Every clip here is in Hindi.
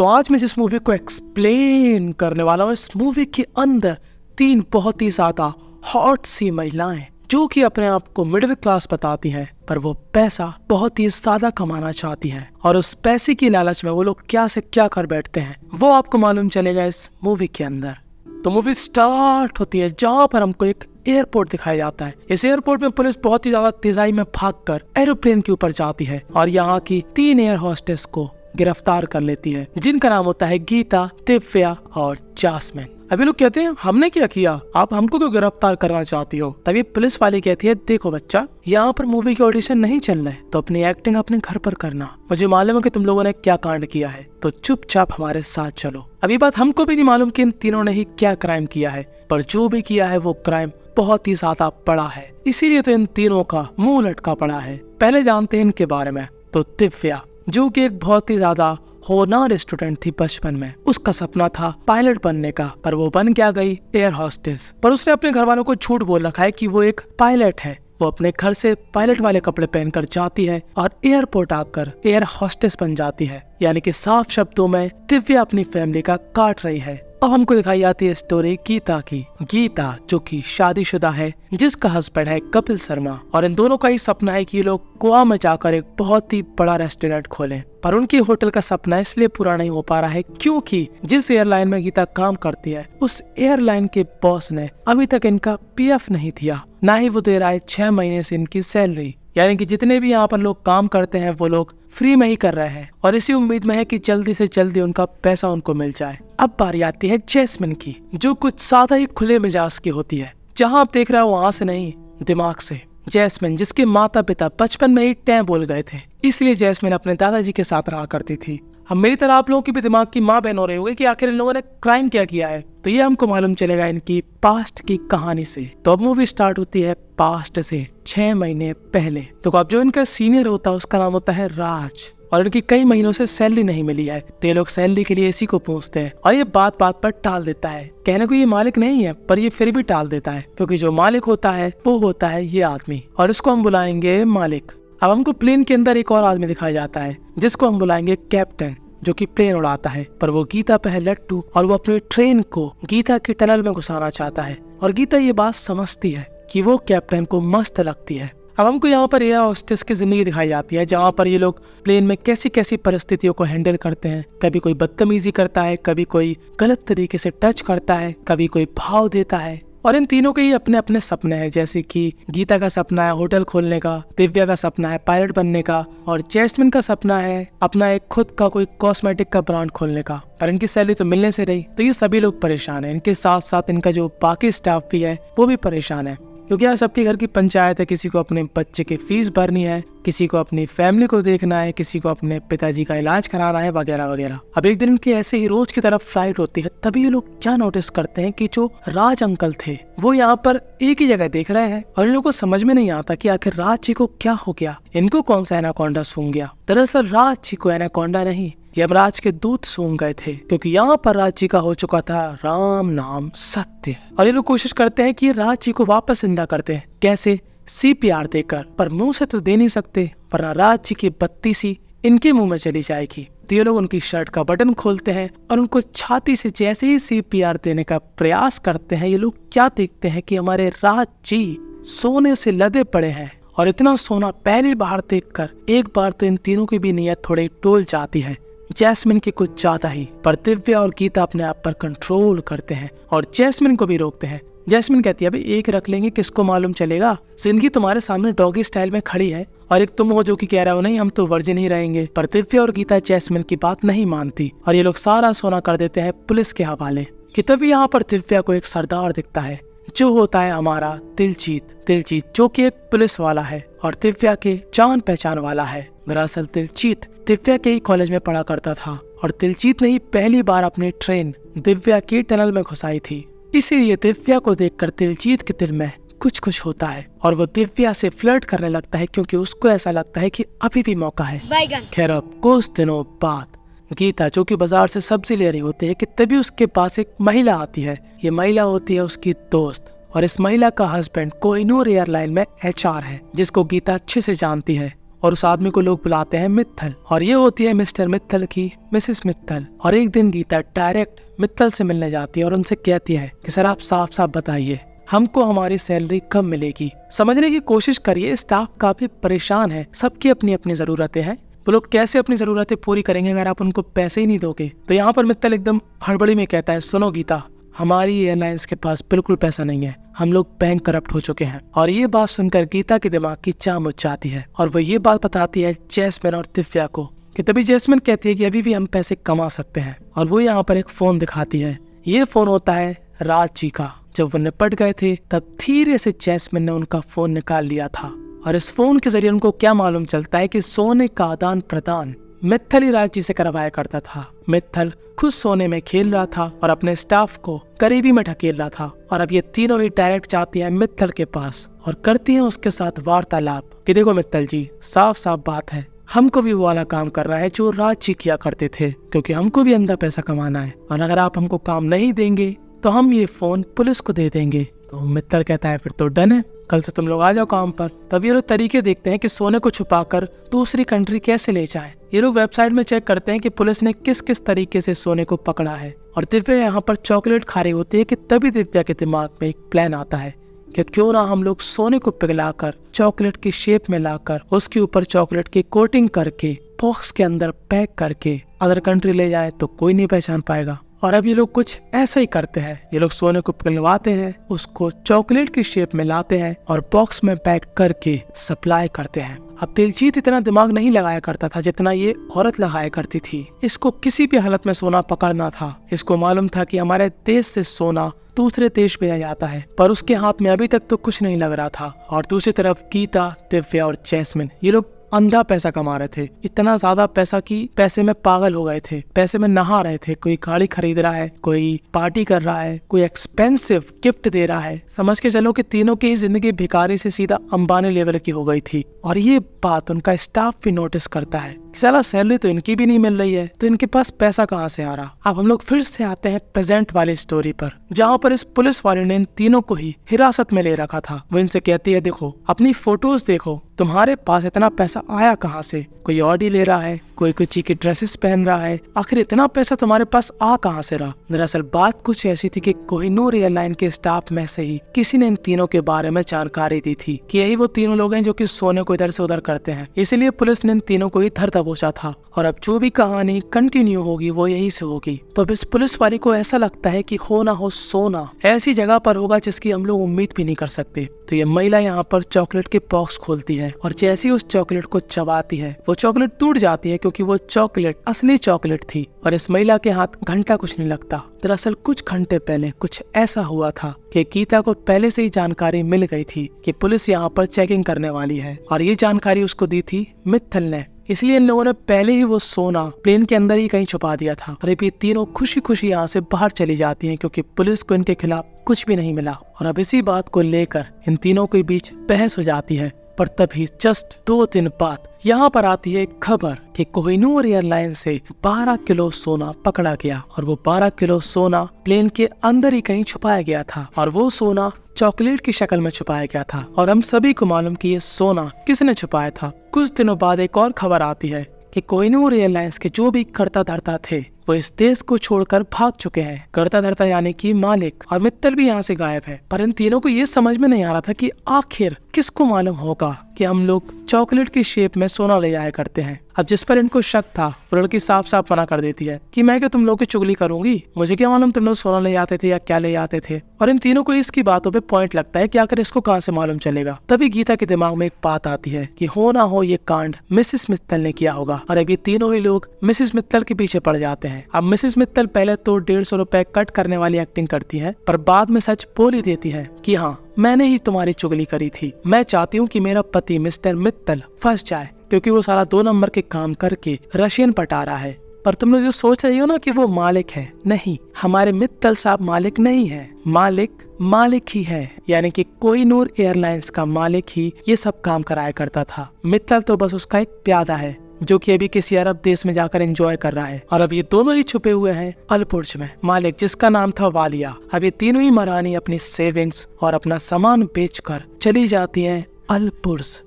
तो आज मैं जिस मूवी को एक्सप्लेन करने वाला हूँ, इस मूवी के अंदर 3 बहुत ही ज्यादा हॉट सी महिलाएं जो कि अपने आप को मिडिल क्लास बताती हैं, पर वो पैसा बहुत ही ज्यादा कमाना चाहती हैं और उस पैसे की लालच में वो लोग क्या से क्या कर बैठते हैं वो आपको मालूम चलेगा इस मूवी के अंदर। तो मूवी स्टार्ट होती है जहाँ पर हमको एक एयरपोर्ट दिखाया जाता है। इस एयरपोर्ट में पुलिस बहुत ही ज्यादा तेजाई में भागकर एरोप्लेन के ऊपर जाती है और यहाँ की 3 एयर होस्टेस को गिरफ्तार कर लेती है, जिनका नाम होता है गीता, दिव्या और जैस्मिन। अभी लोग कहते हैं हमने क्या किया, आप हमको तो गिरफ्तार करना चाहती हो। तभी पुलिस वाली कहती है देखो बच्चा, यहाँ पर मूवी के ऑडिशन नहीं चल रहे, तो अपनी एक्टिंग अपने घर पर करना। मुझे मालूम है कि तुम लोगों ने क्या कांड किया है, तो चुपचाप हमारे साथ चलो। अभी बात हमको भी नहीं मालूम कि इन तीनों ने ही क्या क्राइम किया है, पर जो भी किया है वो क्राइम बहुत ही ज्यादा बड़ा है, इसीलिए तो इन तीनों का मुंह लटका पड़ा है। पहले जानते हैं इनके बारे में। तो दिव्या जो कि एक बहुत ही ज्यादा होनहार स्टूडेंट थी बचपन में, उसका सपना था पायलट बनने का, पर वो बन क्या गई एयर होस्टेस। पर उसने अपने घर वालों को झूठ बोल रखा है कि वो एक पायलट है। वो अपने घर से पायलट वाले कपड़े पहनकर जाती है और एयरपोर्ट आकर एयर होस्टेस बन जाती है। यानी कि साफ शब्दों में दिव्या अपनी फैमिली का काट रही है। अब हमको दिखाई जाती है स्टोरी गीता की। गीता जो कि शादीशुदा है, जिसका हस्बैंड है कपिल शर्मा, और इन दोनों का ही सपना है कि ये लोग गोवा में जाकर एक बहुत ही बड़ा रेस्टोरेंट खोलें। पर उनकी होटल का सपना इसलिए पूरा नहीं हो पा रहा है क्योंकि जिस एयरलाइन में गीता काम करती है उस एयरलाइन के बॉस ने अभी तक इनका पीएफ नहीं दिया, ना ही वो दे रहा है 6 महीने से इनकी सैलरी। यानी कि जितने भी यहाँ पर लोग काम करते हैं वो लोग फ्री में ही कर रहे हैं और इसी उम्मीद में है कि जल्दी से जल्दी उनका पैसा उनको मिल जाए। अब बारी आती है जैस्मिन की, जो कुछ ज्यादा ही खुले मिजाज की होती है। जहाँ आप देख रहे हो वहाँ से नहीं, दिमाग से। जैस्मिन जिसके माता पिता बचपन में ही टैं बोल गए थे, इसलिए जैस्मिन अपने दादाजी के साथ रहा करती थी। अब मेरी तरह आप लोगों की भी दिमाग की माँ बहन हो रही होगी कि आखिर इन लोगों ने क्राइम क्या किया है, तो ये हमको मालूम चलेगा इनकी पास्ट की कहानी से। तो अब मूवी स्टार्ट होती है पास्ट से 6 महीने पहले। तो अब जो इनका सीनियर होता है उसका नाम होता है राज, और इनकी कई महीनों से सैलरी नहीं मिली है, तो ये लोग सैलरी के लिए इसी को पूछते हैं और ये बात बात पर टाल देता है। कहने को ये मालिक नहीं है, पर ये फिर भी टाल देता है क्योंकि जो मालिक होता है वो होता है ये आदमी, और इसको हम बुलाएंगे मालिक। अब हमको प्लेन के अंदर एक और आदमी दिखाया जाता है जिसको हम बुलाएंगे कैप्टन, जो कि प्लेन उड़ाता है। पर वो गीता पे है लट्टू और वो अपनी ट्रेन को गीता के टनल में घुसाना चाहता है, और गीता ये बात समझती है कि वो कैप्टन को मस्त लगती है। अब हमको यहाँ पर एयर होस्टेस की जिंदगी दिखाई जाती है, जहाँ पर ये लोग प्लेन में कैसी कैसी परिस्थितियों को हैंडल करते हैं। कभी कोई बदतमीजी करता है, कभी कोई गलत तरीके से टच करता है, कभी कोई भाव देता है। और इन तीनों के ही अपने अपने सपने हैं, जैसे कि गीता का सपना है होटल खोलने का, दिव्या का सपना है पायलट बनने का, और जैस्मिन का सपना है अपना एक खुद का कोई कॉस्मेटिक का ब्रांड खोलने का। पर इनकी सैलरी तो मिलने से रही, तो ये सभी लोग परेशान है। इनके साथ साथ इनका जो बाकी स्टाफ भी है वो भी परेशान है, क्योंकि यहाँ सबके घर की पंचायत है। किसी को अपने बच्चे की फीस भरनी है, किसी को अपनी फैमिली को देखना है, किसी को अपने पिताजी का इलाज कराना है, वगैरह वगैरह। अब एक दिन इनकी ऐसे ही रोज की तरफ फ्लाइट होती है, तभी ये लोग क्या नोटिस करते हैं कि जो राज अंकल थे वो यहाँ पर एक ही जगह देख रहे हैं, और इन लोगों को समझ में नहीं आता कि आखिर राज जी को क्या हो गया, इनको कौन सा एनाकोंडा सूंघ गया। दरअसल राज जी को एनाकोंडा नहीं, यमराज के दूत सूंघ गए थे, क्योंकि यहाँ पर राज जी का हो चुका था राम नाम सत्य। और ये लोग कोशिश करते हैं कि राज जी को वापस जिंदा करते हैं। कैसे? CPR देकर, पर मुंह से तो दे नहीं सकते, वरना राज जी की बत्ती सी इनके मुंह में चली जाएगी। तो ये लोग उनकी शर्ट का बटन खोलते हैं और उनको छाती से जैसे ही CPR देने का प्रयास करते हैं, ये लोग क्या देखते हैं कि हमारे राज जी सोने से लदे पड़े हैं। और इतना सोना पहली बार देखकर एक बार तो इन तीनों की भी नीयत थोड़ी डोल जाती है, जैस्मिन की कुछ ज्यादा ही। पर दिव्या और गीता अपने आप पर कंट्रोल करते हैं और जैस्मिन को भी रोकते हैं। जैस्मिन कहती है अभी एक रख लेंगे, किसको मालूम चलेगा, जिंदगी तुम्हारे सामने डॉगी स्टाइल में खड़ी है, और एक तुम हो जो कि कह रहे हो नहीं हम तो वर्जिन ही रहेंगे। पर दिव्या और गीता जैस्मिन की बात नहीं मानती और ये लोग सारा सोना कर देते हैं पुलिस के हवाले। कि तभी यहाँ पर दिव्या को एक सरदार दिखता है, जो होता है हमारा दिलजीत, जो कि एक पुलिस वाला है और दिव्या के जान पहचान वाला है। दरअसल दिलजीत दिव्या के ही कॉलेज में पढ़ा करता था, और दिलजीत ने ही पहली बार अपनी ट्रेन दिव्या की टनल में घुसाई थी। इसीलिए दिव्या को देखकर दिलजीत के दिल में कुछ होता है और वो दिव्या से फ्लर्ट करने लगता है, क्योंकि उसको ऐसा लगता है कि अभी भी मौका है। खैर अब कुछ दिनों बाद गीता जो कि बाजार से सब्जी ले रही होती है कि तभी उसके पास एक महिला आती है। ये महिला होती है उसकी दोस्त, और इस महिला का हस्बैंड कोहिनूर एयरलाइन में HR है, जिसको गीता अच्छे से जानती है। और उस आदमी को लोग बुलाते हैं मित्तल, और ये होती है मिस्टर मित्तल की मिसेस मित्तल। और एक दिन गीता डायरेक्ट मित्तल से मिलने जाती है और उनसे कहती है कि सर आप साफ साफ बताइए हमको हमारी सैलरी कब मिलेगी। समझने की कोशिश करिए, स्टाफ काफी परेशान है, सबकी अपनी अपनी जरूरतें हैं, वो लोग कैसे अपनी जरूरतें पूरी करेंगे अगर आप उनको पैसे ही नहीं दोगे। तो यहाँ पर मित्तल एकदम हड़बड़ी में कहता है सुनो गीता, हमारी एयरलाइंस के पास बिल्कुल पैसा नहीं है, हम लोग बैंक करप्ट हो चुके हैं। और ये बात सुनकर गीता के दिमाग की चाम उठ जाती है और वो ये बात बताती है जैस्मिन और दिव्या को कि तभी जैस्मिन कहती है कि अभी भी हम पैसे कमा सकते हैं। और वो यहाँ पर एक फोन दिखाती है, ये फोन होता है राज जी का। जब वो निपट गए थे तब धीरे से जैस्मिन ने उनका फोन निकाल लिया था और इस फोन के जरिए उनको क्या मालूम चलता है कि सोने का आदान प्रदान मित्तल ही राज जी से करवाया करता था। मित्तल खुद सोने में खेल रहा था और अपने स्टाफ को गरीबी में ढकेल रहा था। और अब ये तीनों ही डायरेक्ट जाती हैं मित्तल के पास और करती हैं उसके साथ वार्तालाप कि देखो मित्तल जी, साफ साफ बात है, हमको भी वो वाला काम करना है जो राज जी किया करते थे, क्योंकि हमको भी अंधा पैसा कमाना है, और अगर आप हमको काम नहीं देंगे तो हम ये फोन पुलिस को दे देंगे। तो मित्तल कहता है फिर तो डन है, कल से तुम लोग आ जाओ काम पर। तब ये लोग तरीके देखते हैं कि सोने को छुपाकर दूसरी कंट्री कैसे ले जाएं। ये लोग वेबसाइट में चेक करते हैं कि पुलिस ने किस किस तरीके से सोने को पकड़ा है। और दिव्या यहाँ पर चॉकलेट खा रही होती है कि तभी दिव्या के दिमाग में एक प्लान आता है कि क्यों ना हम लोग सोने को पिघलाकर चॉकलेट की शेप में लाकर उसके ऊपर चॉकलेट की कोटिंग करके बॉक्स के अंदर पैक करके अदर कंट्री ले जाए तो कोई नहीं पहचान पाएगा। और अब ये लोग कुछ ऐसा ही करते हैं, ये लोग सोने को पिघलवाते हैं, उसको चॉकलेट की शेप में लाते हैं और बॉक्स में पैक करके सप्लाई करते हैं। अब दिलजीत इतना दिमाग नहीं लगाया करता था जितना ये औरत लगाया करती थी। इसको किसी भी हालत में सोना पकड़ना था। इसको मालूम था कि हमारे देश से सोना दूसरे देश भेजा जाता है, पर उसके हाथ में अभी तक तो कुछ नहीं लग रहा था। और दूसरी तरफ गीता, दिव्या और जैस्मिन ये लोग अंधा पैसा कमा रहे थे, इतना ज्यादा पैसा कि पैसे में पागल हो गए थे, पैसे में नहा रहे थे। कोई गाड़ी खरीद रहा है, कोई पार्टी कर रहा है, कोई एक्सपेंसिव गिफ्ट दे रहा है। समझ के चलो कि तीनों की जिंदगी भिखारी से सीधा अंबानी लेवल की हो गई थी। और ये बात उनका स्टाफ भी नोटिस करता है, साला सैलरी तो इनकी भी नहीं मिल रही है, तो इनके पास पैसा कहाँ से आ रहा। अब हम लोग फिर से आते हैं प्रेजेंट वाली स्टोरी पर, जहाँ पर इस पुलिस वाले ने इन तीनों को ही हिरासत में ले रखा था। वो इनसे कहती है देखो अपनी फोटोज देखो, तुम्हारे पास इतना पैसा आया कहाँ से? कोई ऑडी ले रहा है, कोई गुच्ची की ड्रेसेस पहन रहा है, आखिर इतना पैसा तुम्हारे पास आ कहाँ से रहा? दरअसल बात कुछ ऐसी थी कि कोहिनूर एयरलाइन के स्टाफ में से ही किसी ने इन तीनों के बारे में जानकारी दी थी कि यही वो तीनों लोग हैं जो कि सोने को इधर से उधर करते हैं। इसीलिए पुलिस ने इन तीनों को ही धर दबोचा था और अब जो भी कहानी कंटिन्यू होगी वो यही से होगी। तो अब इस पुलिस वाले को ऐसा लगता है कि हो ना हो सोना ऐसी जगह पर होगा जिसकी हम लोग उम्मीद भी नहीं कर सकते। तो ये महिला यहाँ पर चॉकलेट के बॉक्स खोलती है और जैसे ही उस चॉकलेट को चबाती है वो चॉकलेट टूट जाती है, क्योंकि वो चॉकलेट असली चॉकलेट थी और इस महिला के हाथ घंटा कुछ नहीं लगता। दरअसल कुछ घंटे पहले कुछ ऐसा हुआ था कि गीता को पहले से ही जानकारी मिल गई थी कि पुलिस यहाँ पर चेकिंग करने वाली है और ये जानकारी उसको दी थी मित्तल ने। इसलिए इन लोगों ने पहले ही वो सोना प्लेन के अंदर ही कहीं छुपा दिया था। और ये तीनों खुशी खुशी यहाँ से बाहर चली जाती हैं क्योंकि पुलिस को इनके खिलाफ कुछ भी नहीं मिला। और अब इसी बात को लेकर इन तीनों के बीच बहस हो जाती है। पर तभी जस्ट 2 दिन बाद यहाँ पर आती है खबर कि कोहिनूर एयरलाइन से 12 किलो सोना पकड़ा गया और वो 12 किलो सोना प्लेन के अंदर ही कहीं छुपाया गया था और वो सोना चॉकलेट की शक्ल में छुपाया गया था। और हम सभी को मालूम कि ये सोना किसने छुपाया था। कुछ दिनों बाद एक और खबर आती है कि कोहिनूर एयरलाइंस के जो भी कर्ता धर्ता थे वो इस देश को छोड़कर भाग चुके हैं। कर्ता धर्ता यानी कि मालिक, और मित्तल भी यहाँ से गायब है। पर इन तीनों को ये समझ में नहीं आ रहा था कि आखिर किसको मालूम होगा कि हम लोग चॉकलेट की शेप में सोना ले आया करते हैं। अब जिस पर इनको शक था वो लड़की साफ साफ मना कर देती है कि मैं क्या तुम लोग की चुगली करूंगी, मुझे क्या मालूम तुम लोग सोना ले आते थे या क्या ले आते थे। और इन तीनों को इसकी बातों पे पॉइंट लगता है कि आखिर इसको कहाँ से मालूम चलेगा। तभी गीता के दिमाग में एक बात आती है कि हो ना हो ये कांड मिसेस मित्तल ने किया होगा। और अब ये तीनों ही लोग मिसेस मित्तल के पीछे पड़ जाते हैं। अब मिसेस मित्तल पहले तो 150 रुपए कट करने वाली एक्टिंग करती है, पर बाद में सच बोल ही देती है कि हाँ मैंने ही तुम्हारी चुगली करी थी। मैं चाहती हूँ कि मेरा पति मिस्टर मित्तल फंस जाए, क्योंकि वो सारा 2 नंबर के काम करके रशियन पटा रहा है। पर तुम लोग जो सोच रही हो ना कि वो मालिक है, नहीं, हमारे मित्तल साहब मालिक नहीं है। मालिक ही है, यानी कि कोहिनूर एयरलाइंस का मालिक ही ये सब काम कराया करता था। मित्तल तो बस उसका एक प्यादा है जो कि अभी किसी अरब देश में जाकर एंजॉय कर रहा है। और अब ये दोनों ही छुपे हुए हैं अलपुर्ज में। मालिक जिसका नाम था वालिया। अब ये तीनों ही महारानी अपनी सेविंग्स और अपना सामान बेचकर चली जाती हैं अलपुर्ज।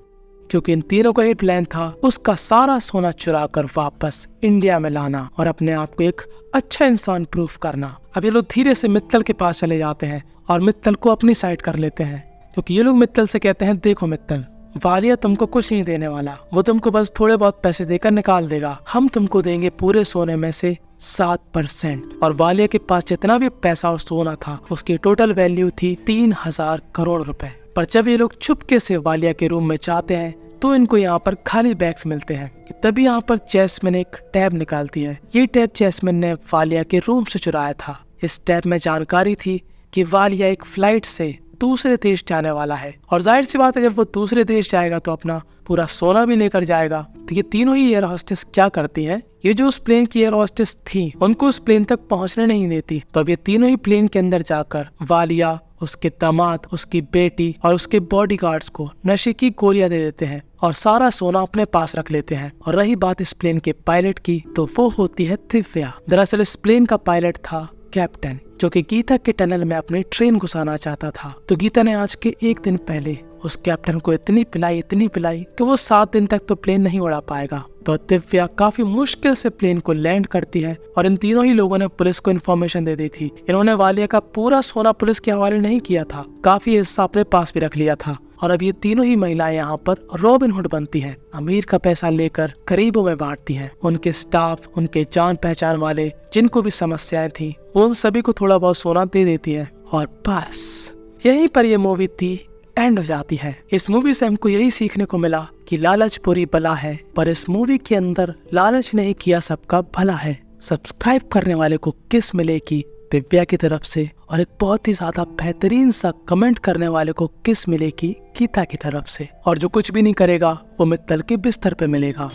क्योंकि इन तीनों का ही प्लान था उसका सारा सोना चुरा कर वापस इंडिया में लाना और अपने आप को एक अच्छा इंसान प्रूफ करना। अब ये लोग धीरे से मित्तल के पास चले जाते हैं और मित्तल को अपनी साइड कर लेते हैं, क्योंकि ये लोग मित्तल से कहते हैं देखो मित्तल, वालिया तुमको कुछ नहीं देने वाला, वो तुमको बस थोड़े बहुत पैसे देकर निकाल देगा। हम तुमको देंगे पूरे सोने में से 7%। और वालिया के पास जितना भी पैसा और सोना था उसकी टोटल वैल्यू थी 3000 करोड़ रुपए। पर जब ये लोग चुपके से वालिया के रूम में जाते हैं तो इनको यहाँ पर खाली बैग्स मिलते हैं। तभी यहाँ पर जैस्मिन एक टैब निकालती है। ये टैब जैस्मिन ने वालिया के रूम से चुराया था। इस टैब में जानकारी थी कि वालिया एक फ्लाइट से दूसरे देश जाने वाला है, और जाहिर सी बात है जब वो दूसरे देश जाएगा तो अपना पूरा सोना भी लेकर जाएगा। तो ये तीनों ही एयर होस्टेस क्या करती हैं, ये जो उस प्लेन की एयर होस्टेस थी उनको उस प्लेन तक पहुंचने नहीं देती। तो अब ये तीनों ही प्लेन के अंदर जाकर वालिया, उसके दामाद, उसकी बेटी और उसके बॉडीगार्ड्स को नशे की गोलियां दे देते हैं और सारा सोना अपने पास रख लेते हैं। और रही बात इस प्लेन के पायलट की, तो वो होती है दिव्या। दरअसल इस प्लेन का पायलट था कैप्टन, जो कि गीता के टनल में अपनी ट्रेन घुसाना चाहता था। तो गीता ने आज के एक दिन पहले उस कैप्टन को इतनी पिलाई कि वो 7 दिन तक तो प्लेन नहीं उड़ा पाएगा। तो दिव्या काफी मुश्किल से प्लेन को लैंड करती है और इन तीनों ही लोगों ने पुलिस को इन्फॉर्मेशन दे दी थी। इन्होंने वालिया का पूरा सोना पुलिस के हवाले नहीं किया था, काफी हिस्सा अपने पास भी रख लिया था। और अब ये तीनों ही महिलाएं यहाँ पर रॉबिन हुड बनती हैं, अमीर का पैसा लेकर गरीबों में बांटती हैं। उनके स्टाफ, उनके जान पहचान वाले जिनको भी समस्याएं थी, वो उन सभी को थोड़ा बहुत सोना दे देती है। और बस यहीं पर ये मूवी थी एंड हो जाती है। इस मूवी से हमको यही सीखने को मिला कि लालच बुरी बला है, पर इस मूवी के अंदर लालच नहीं किया सबका भला है। सब्सक्राइब करने वाले को किस मिलेगी दिव्या की तरफ से, और एक बहुत ही ज्यादा बेहतरीन सा कमेंट करने वाले को किस मिलेगी गीता की तरफ से, और जो कुछ भी नहीं करेगा वो मित्तल के बिस्तर पे मिलेगा।